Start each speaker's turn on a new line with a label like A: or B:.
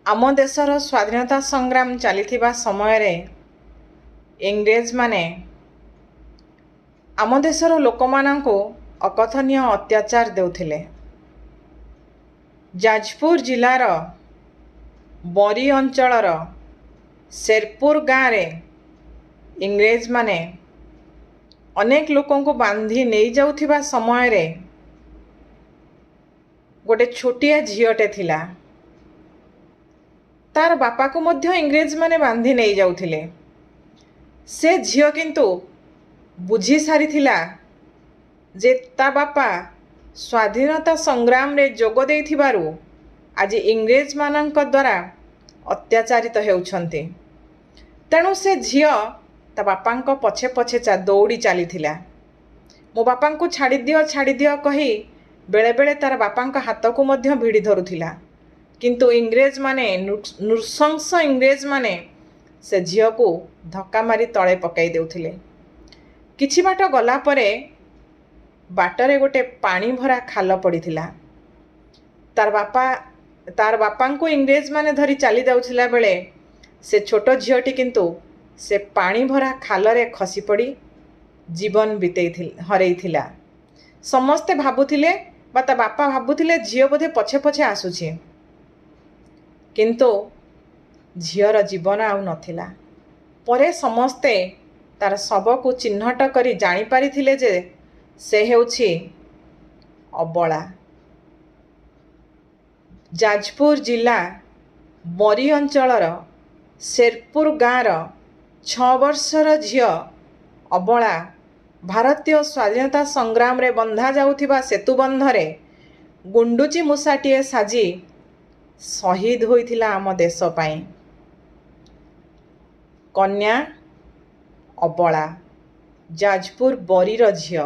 A: आम देशर स्वाधीनता संग्राम चली समय इंग्रेज माने आम देशर लोक मानू अकथनीय अत्याचार देउथिले। जाजपुर जिलार बरी अंचलर शेरपुर गाँव रे इंग्रेज माने अनेक लोकों को बांधी नहीं जाउथिबा समय रे गोटे छोटिया झीटे थिला। तार बापा को मध्य इंग्रेज माने बांधी नहीं जाउथिले। से झील किंतु बुझी सारी थिला जे ता बापा स्वाधीनता संग्राम रे जोग देइथिबारु आज इंग्रेज मानक द्वारा अत्याचारित हेउछन्ते। तेणु से झील ता बापांक पछे पछे दौड़ी चली थिला। मो बापांको छाड़ी दियो कही बेले बेले तार बापांक हाथ को मध्य भिड़ी धरुथिला। किंतु इंग्रेज माने नृशंस इंग्रेज माने से झील को धक्का मारी तले पकाई देउथिले। किछि बाट गला परे बाटरे गोटे पानी भरा खाल पड़िथिला। तार बापांको इंग्रेज माने धरी चली जाउथिला बेले से छोट झीलटी किंतु से पानी भरा खाल रे खसी पड़ी जीवन हरैथिला। समस्ते भाबुथिले बा ता बापा भाबुथिले झील बोधे पछे पछे आसुछि, किंतु झीर जीवन आउ नथिला। परे समस्ते तार शव को चिन्हट करी जानी पारिथिले जे से हेउछि अबला। जाजपुर जिला बरी अंचलर शेरपुर गाँवर 6 वर्षर झील अबला भारतीय स्वाधीनता संग्राम रे बंधा जाउथिबा सेतुबंधरे गुंडुची मूसाटीए साजी शहीद होइथिला आम देश पाई। कन्या अबला जाजपुर बरीर झील।